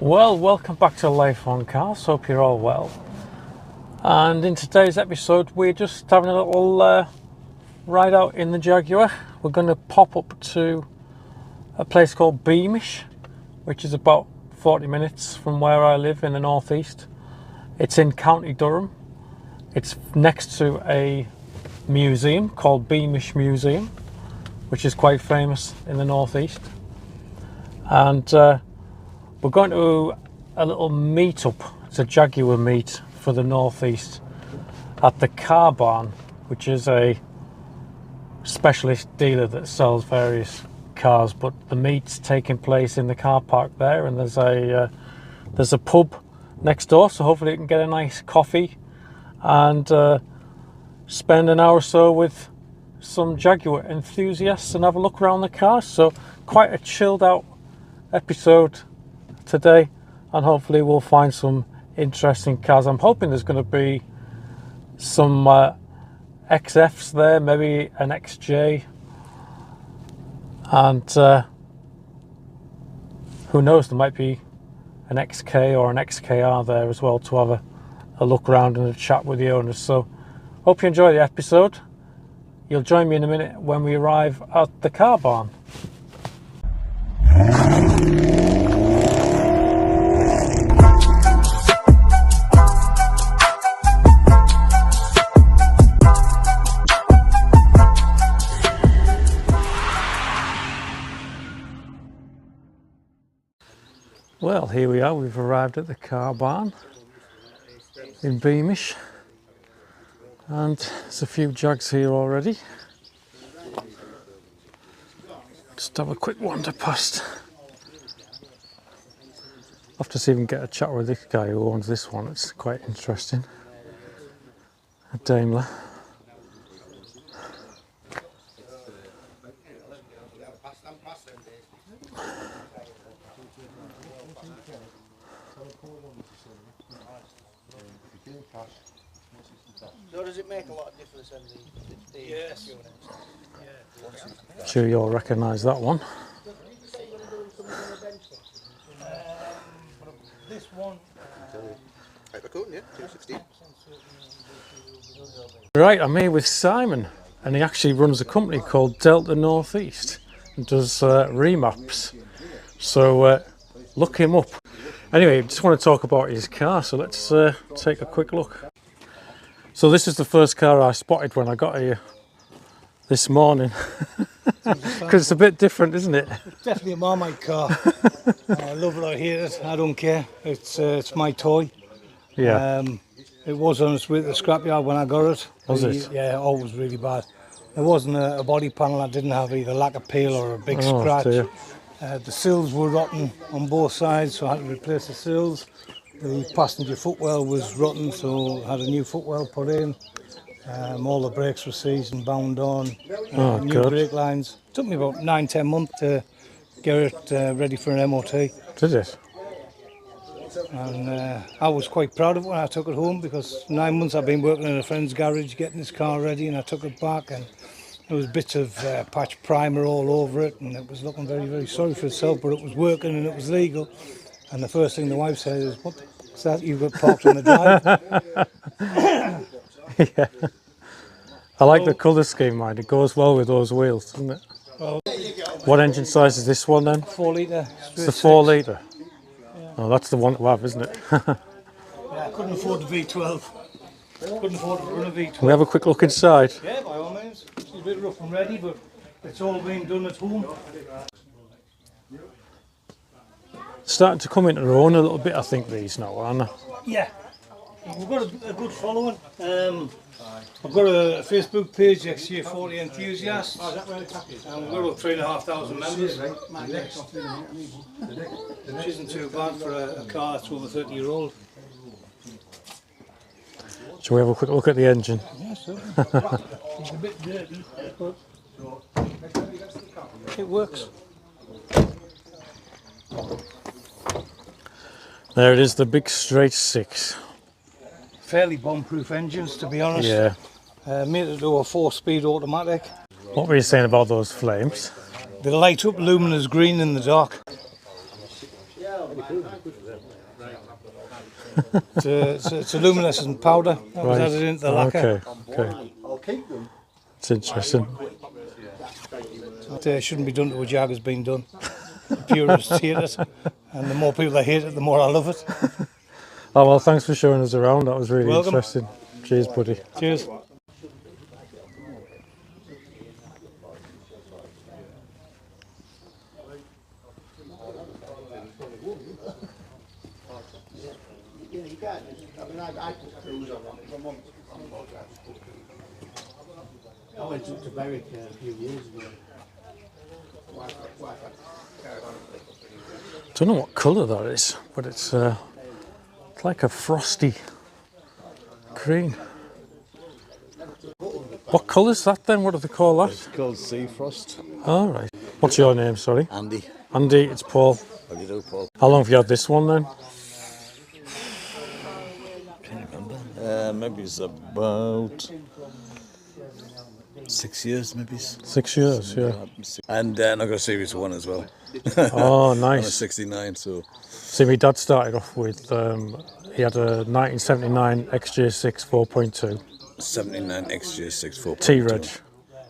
Well, welcome back to Life on Cars. Hope you're all well. And in today's episode, we're just having a little ride out in the Jaguar. We're going to pop up to a place called Beamish, which is about 40 minutes from where I live in the northeast. It's in County Durham. It's next to a museum called Beamish Museum, which is quite famous in the northeast. And we're going to a little meet-up. It's a Jaguar meet for the northeast at the Car Barn, which is a specialist dealer that sells various cars. But the meet's taking place in the car park there, and there's a pub next door. So hopefully you can get a nice coffee and spend an hour or so with some Jaguar enthusiasts and have a look around the cars. So quite a chilled out episode today, and hopefully we'll find some interesting cars. I'm hoping there's going to be some XFs there, maybe an XJ, and who knows, there might be an XK or an XKR there as well to have a look around and a chat with the owners. So hope you enjoy the episode. You'll join me in a minute when we arrive at the Car Barn. Well, here we are. We've arrived at the Car Barn in Beamish, and there's a few Jags here already. Just have a quick wander past. I'll have to see if we can get a chat with this guy who owns this one. It's quite interesting. A Daimler. So does it make a lot of difference in the yes. Units? I'm sure you'll recognise that one. This one. Yeah, 216. Right, I'm here with Simon, and he actually runs a company called Delta Northeast and does remaps. So look him up. Anyway, just want to talk about his car, so let's take a quick look. So this is the first car I spotted when I got here this morning, because it's a bit different, isn't it? It's definitely a Marmite car. I love it, I hate it, I don't care. It's my toy. Yeah. It was on its way to the scrapyard when I got it. Was it? Yeah, always really bad. There wasn't a body panel that didn't have either lack of peel or a big Oh, scratch. dear. The sills were rotten on both sides, so I had to replace the sills. The passenger footwell was rotten, so I had a new footwell put in. All the brakes were seized and bound on. New God. brake lines. It took me about 9-10 months to get it ready for an MOT. Did it? And I was quite proud of it when I took it home, because 9 months I've been working in a friend's garage getting this car ready, and I took it back and there was bits of patch primer all over it, and it was looking very, very sorry for itself, but it was working and it was legal. And the first thing the wife said is, "What the f*** is that you've got parked on the drive?" Yeah. I like the colour scheme, mind. It goes well with those wheels, doesn't it? Well, What engine size is this one then? 4 litre. It's the 4 litre. Yeah. Oh, that's the one to have, isn't it? Yeah, I couldn't afford the V12. Couldn't afford to run a V12. Can we have a quick look inside? Yeah, by all means. It's a bit rough and ready, but it's all been done at home. Starting to come into their own a little bit, I think, these now, aren't they? Yeah, we've got a good following. I've got a Facebook page, XJ8 Enthusiasts, and we've got about 3,500 members, which isn't too bad for a car that's over 30-year-old. Shall we have a quick look at the engine? Yeah, certainly. It's a bit dirty, but it works. There it is, the big straight 6. Fairly bomb-proof engines, to be honest. Yeah. Made it to a 4-speed automatic. What were you saying about those flames? They light up luminous green in the dark. It's a luminescent powder that was added into the lacquer. Okay. It's interesting. It shouldn't be done to a Jag has been done. The purists hate it, and the more people that hate it, the more I love it. Oh well, thanks for showing us around. That was really Welcome. interesting. Cheers, buddy. Cheers. I went up to Berwick a few years ago. Don't know what colour that is, but it's like a frosty green. What colour's that then? What do they call that? It's called Sea Frost. All right. What's your name? Sorry. Andy. Andy. It's Paul. How do you do, Paul? How long have you had this one then? Can't remember. Maybe it's about 6 years, maybe. 6 years, yeah. And I got a Series 1 as well. Oh, I'm a nice. 69, so. See, my dad started off with, he had a 1979 XJ6 4.2. 79 XJ6 4.2. T-Reg.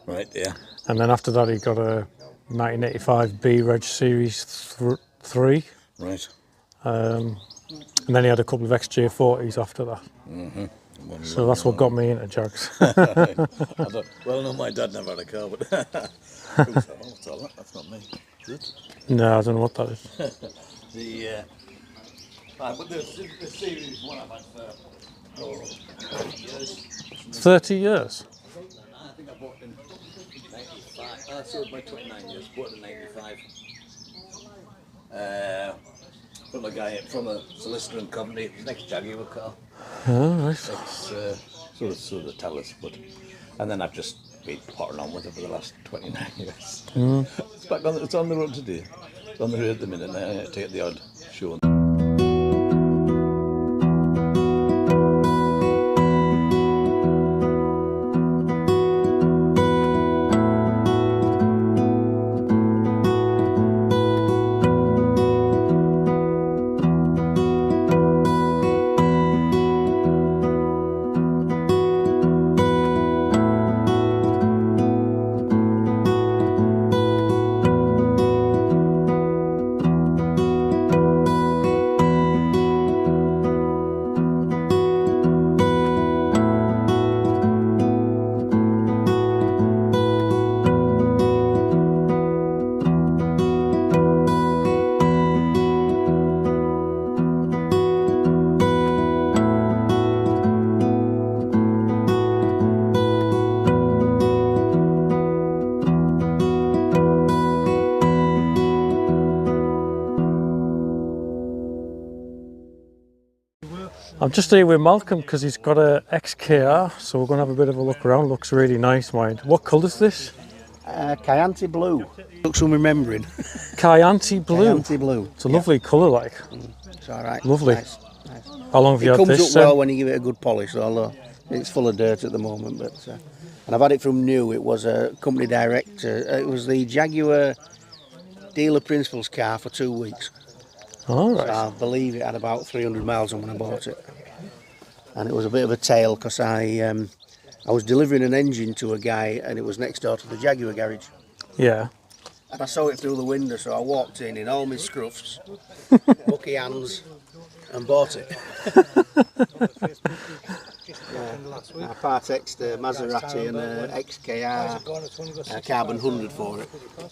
Right, yeah. And then after that he got a 1985 B-Reg Series 3. Right. And then he had a couple of XJ40s after that. Mm-hmm. So that's what got me into Jags. Well, no, my dad never had a car, but what's all that? That's not me. Is it? No, I don't know what that is. But the Series 1 I've had for 30 years. 30 years? I think I bought it in 95. I sold my 29 years, bought it in 95. From a guy from a solicitor in Coventry, next Jaguar car. Oh, right. Sort of tell us, but and then I've just been potting on with it for the last 29 years. It's back on. It's on the road today. It's on the road at the minute. I take the odd show. I'm just here with Malcolm because he's got a XKR, so we're going to have a bit of a look around. Looks really nice, mind. What colour's this? Chianti blue. Looks some remembering. Chianti blue. Chianti blue. It's a lovely colour, like. It's all right. Lovely. Nice. Nice. How long have you It had comes this? up well when you give it a good polish, although it's full of dirt at the moment. But and I've had it from new. It was a company direct. It was the Jaguar dealer principal's car for 2 weeks. All right. So I believe it had about 300 miles on when I bought it. And it was a bit of a tale because I was delivering an engine to a guy and it was next door to the Jaguar garage. Yeah. And I saw it through the window, so I walked in all my scruffs, mucky hands, and bought it. I part-exed a Maserati and a XKR Carbon 100 for it.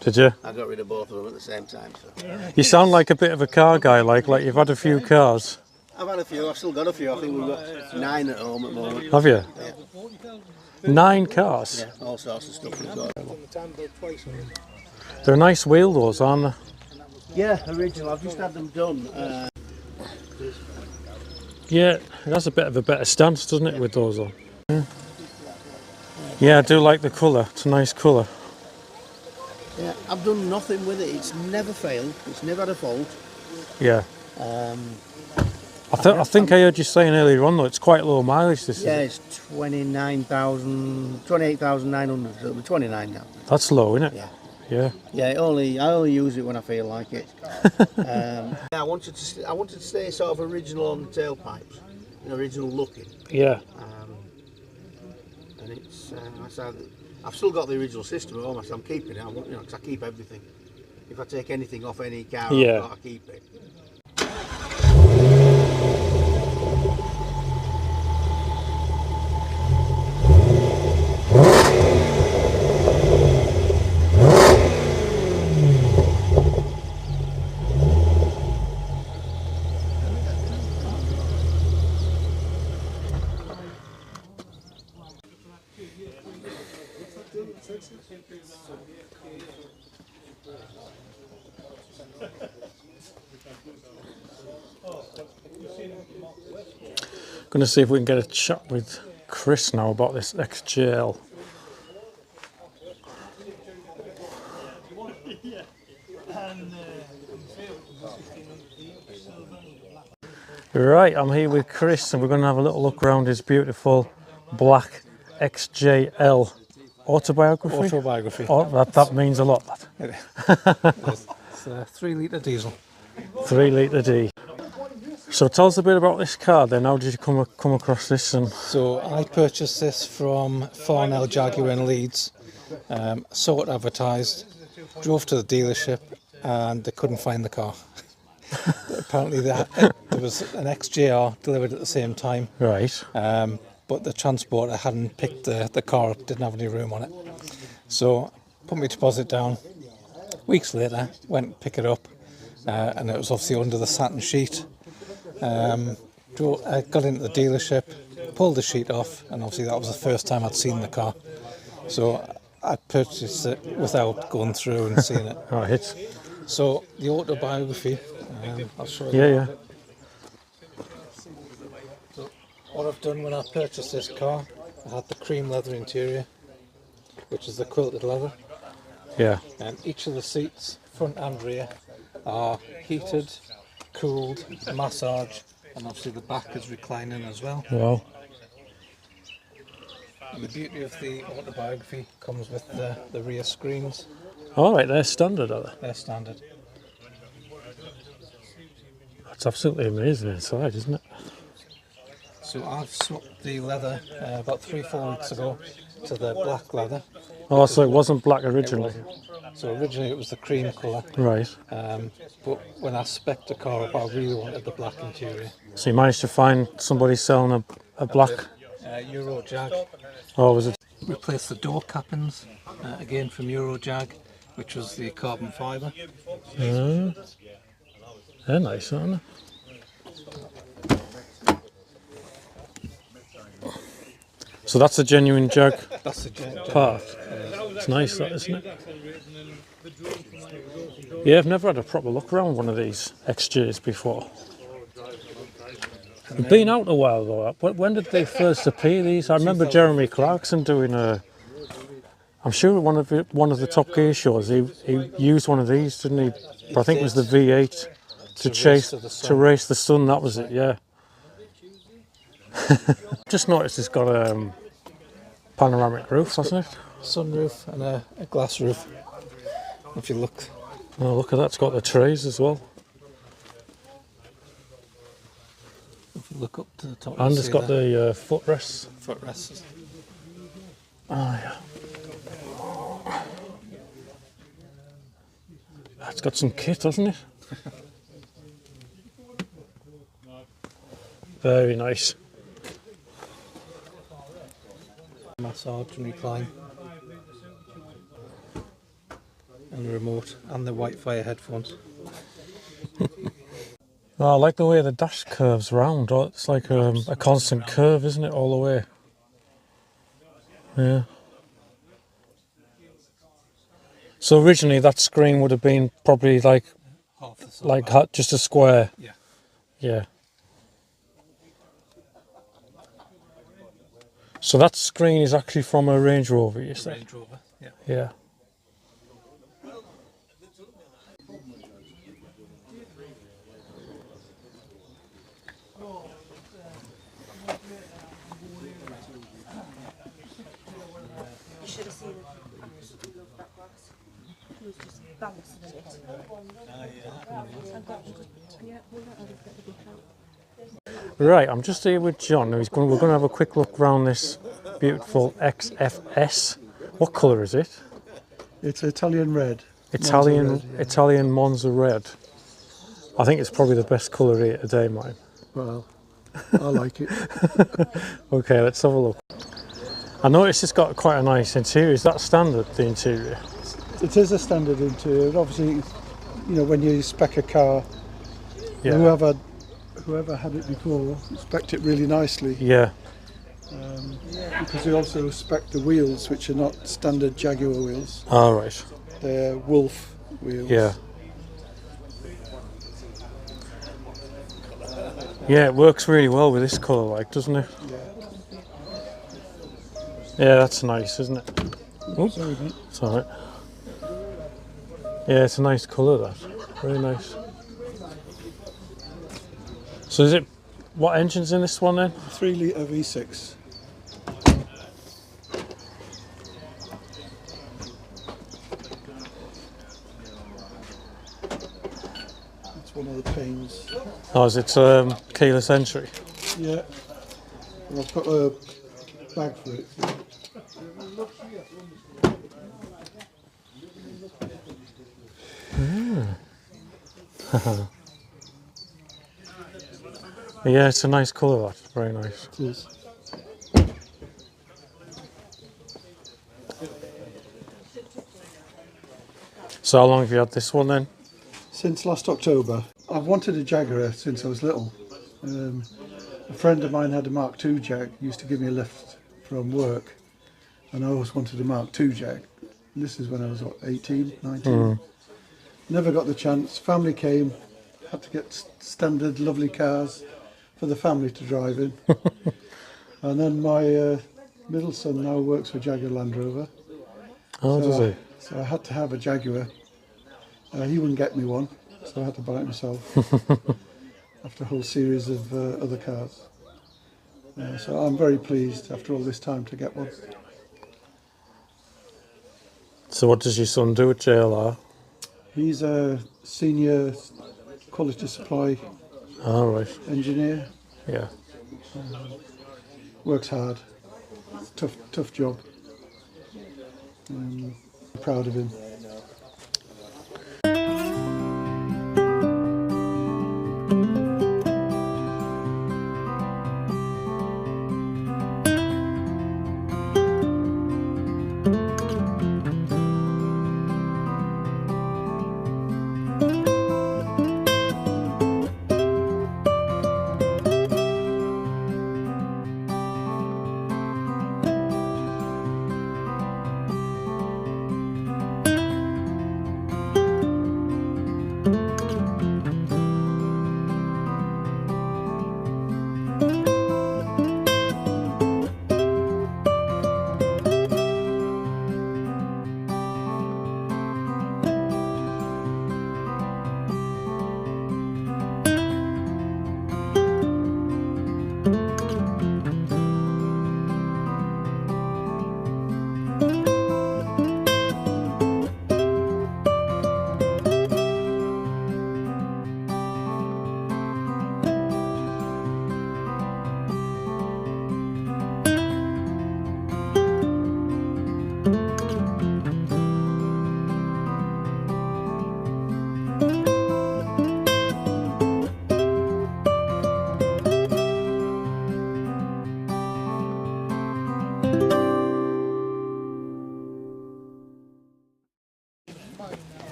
Did you? I got rid of both of them at the same time. So. You sound like a bit of a car guy, like you've had a few cars. I've had a few, I've still got a few. I think we've got 9 at home at the moment. Have you? Yeah. 9 cars? Yeah, all sorts of stuff we've got. They're nice wheel those, aren't they? Yeah, original. I've just had them done. Yeah, it has a bit of a better stance, doesn't it, with those on? Yeah, yeah, I do like the colour. It's a nice colour. Yeah, I've done nothing with it. It's never failed. It's never had a fault. Yeah. I think I heard you saying earlier on though, it's quite low mileage this Yeah, is. it's 28,900, so it'll be 29 now. That's low, isn't it? Yeah. Yeah. Yeah, I only use it when I feel like it. I wanted to stay sort of original on the tailpipes, original looking. Yeah. And it's I've still got the original system at home, so I'm keeping it. Because I keep everything. If I take anything off any car, Yeah. I've got to keep it. Going to see if we can get a chat with Chris now about this XJL. Right, I'm here with Chris and we're going to have a little look around his beautiful black XJL autobiography. Autobiography. Oh, that means a lot. It's a 3 litre diesel. 3 litre D. So tell us a bit about this car then. How did you come across this? And So I purchased this from Farnell Jaguar in Leeds. Saw it advertised, drove to the dealership, and they couldn't find the car. Apparently there was an XJR delivered at the same time, right. but the transporter hadn't picked the car up, didn't have any room on it. So put my deposit down. Weeks later, went to pick it up, and it was obviously under the satin sheet. I got into the dealership, pulled the sheet off, and obviously that was the first time I'd seen the car. So I purchased it without going through and seeing it. Right. So the autobiography, I'll show you. Yeah. So what I've done when I purchased this car, I had the cream leather interior, which is the quilted leather, Yeah. and each of the seats, front and rear, are heated, cooled, massage, and obviously the back is reclining as well. Wow. And the beauty of the autobiography comes with the rear screens. All right, they're standard, are they? They're standard. That's absolutely amazing inside, isn't it? So I've swapped the leather about 3-4 weeks ago to the black leather. Oh, so it wasn't black It originally. wasn't. So originally it was the cream colour, Right. but when I spec'd the car up, I really wanted the black interior. So you managed to find somebody selling a black. Euro Jag. Oh, was it? Replaced the door cappings, again from Euro Jag, which was the carbon fibre. They're nice, aren't they? So that's a genuine Jag That's the Jag. part. It's nice, that, isn't it? Yeah, I've never had a proper look around one of these XJs before. They've been out a while though. When did they first appear, these? I remember Jeremy Clarkson doing I'm sure one of the Top Gear shows, he used one of these, didn't he? But I think it was the V8 to race the sun, that was it, yeah. Just noticed it's got a panoramic roof, hasn't it? Sunroof and a glass roof. If you look. Oh, look at that, it's got the trays as well. If you look up to the top, And it's got the footrests. footrests. Oh, yeah. It's got some kit, hasn't it? Very nice. Massage and recline. And the remote and the Wi-Fi headphones. Oh, I like the way the dash curves round. Oh, it's like a constant curve, isn't it, all the way? Yeah. So originally that screen would have been probably like just a square. Yeah. Yeah. So that screen is actually from a Range Rover, you say? Range Rover, yeah. Yeah. Right, I'm just here with John. We're going to have a quick look around this beautiful XFS. What colour is it? It's Italian red. Italian Monza red, yeah. Italian Monza red. I think it's probably the best colour here today, mate. Well, I like it. Okay, let's have a look. I noticed it's got quite a nice interior. Is that standard, the interior? It is a standard interior. Obviously, you know, when you spec a car, Yeah. whoever had it before spec'd it really nicely. Yeah. Because we also spec the wheels, which are not standard Jaguar wheels. All right. They're Wolf wheels. Yeah. Yeah, it works really well with this colour, like, doesn't it? Yeah. Yeah, that's nice, isn't it? Oh, Sorry, mate. it's all right. Yeah, it's a nice colour, that. Very nice. So is it, what engine's in this one then? 3 litre V6. It's one of the pains. Oh, is it keyless entry? Yeah. And I've got a bag for it. Yeah, it's a nice colour, that. Very nice. It is. So how long have you had this one then? Since last October. I've wanted a Jaguar since I was little. A friend of mine had a Mark II Jag, used to give me a lift from work, and I always wanted a Mark II Jag. And this is when I was, what, 18, 19? Never got the chance. Family came, had to get standard lovely cars for the family to drive in. And then my middle son now works for Jaguar Land Rover. Oh, does he? So I had to have a Jaguar. He wouldn't get me one, so I had to buy it myself after a whole series of other cars. So I'm very pleased after all this time to get one. So what does your son do at JLR? He's a senior quality supply All right. engineer. Yeah. Works hard. Tough job. Proud of him.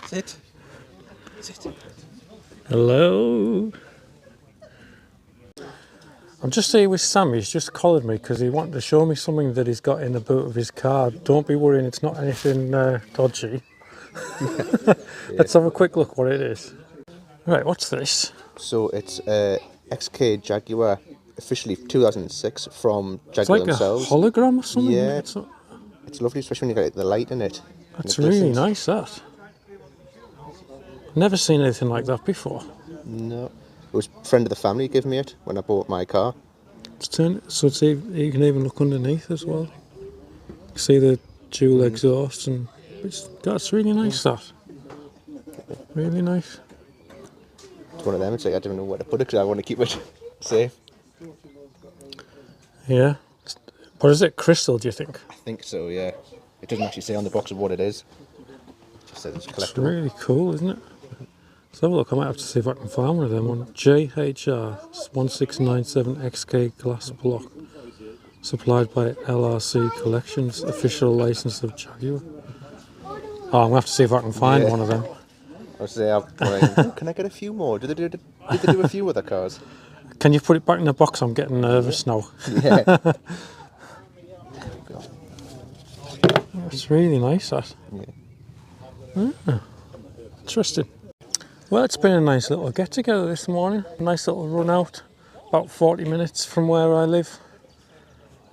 Sit. Sit. Hello. I'm just here with Sam. He's just collared me because he wanted to show me something that he's got in the boot of his car. Don't be worrying, it's not anything dodgy. Let's have a quick look what it is. Right, what's this? So it's XK Jaguar, officially 2006 from It's Jaguar like themselves. a hologram or something. Yeah. It's not- It's lovely, especially when you get the light in it. that's and it really glistens. nice, that. Never seen anything like that before. No, it was a friend of the family gave me it when I bought my car. So it's you can even look underneath as well. See the dual exhaust, and that's really nice. That really nice. It's one of them. It's like I don't know where to put it because I want to keep it safe. Yeah. What is it? Crystal? Do you think? I think so. Yeah. It doesn't actually say on the box of what it is. It just says it's It's collectible. really cool, isn't it? Let's have a look. I might have to see if I can find one of them on JHR 1697 XK glass block, supplied by LRC Collections, official license of Jaguar. Oh, I'm gonna have to see if I can find one of them. I was saying, can I get a few more? Did they do a few other cars? Can you put it back in the box? I'm getting nervous now. Yeah. It's really nice, that. Yeah. Interesting. Well, it's been a nice little get together this morning. A nice little run out, about 40 minutes from where I live.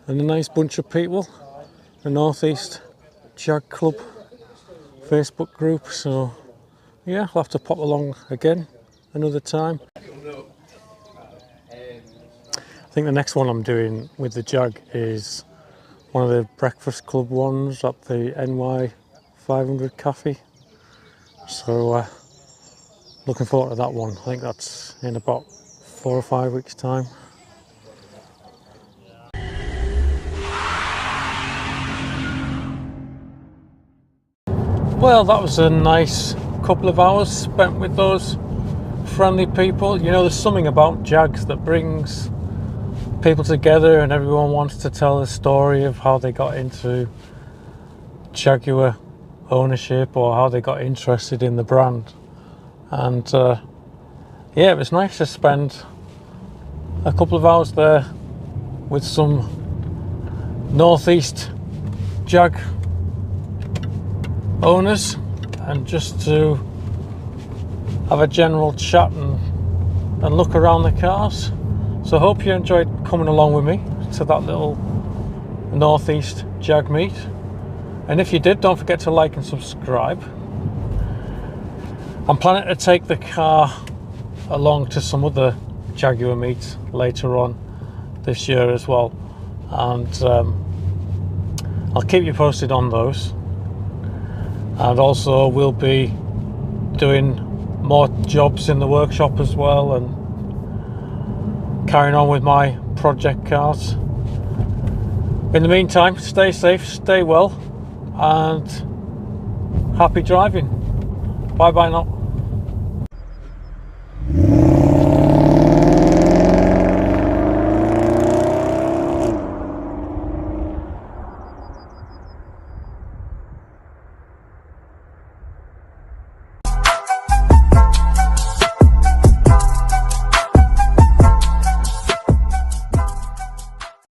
And a nice bunch of people. The North East Jag Club Facebook group. So, yeah, I'll have to pop along again another time. I think the next one I'm doing with the Jag is one of the Breakfast Club ones at the NY 500 Coffee. So looking forward to that one. I think that's in about 4 or 5 weeks' time. Well, that was a nice couple of hours spent with those friendly people. You know, there's something about Jags that brings people together, and everyone wants to tell a story of how they got into Jaguar ownership or how they got interested in the brand. And yeah, it was nice to spend a couple of hours there with some Northeast Jag owners and just to have a general chat and look around the cars. So I hope you enjoyed coming along with me to that little Northeast Jag meet. And if you did, don't forget to like and subscribe. I'm planning to take the car along to some other Jaguar meets later on this year as well. And I'll keep you posted on those. And also we'll be doing more jobs in the workshop as well and carrying on with my project cars. In the meantime, stay safe, stay well, and happy driving. Bye bye now.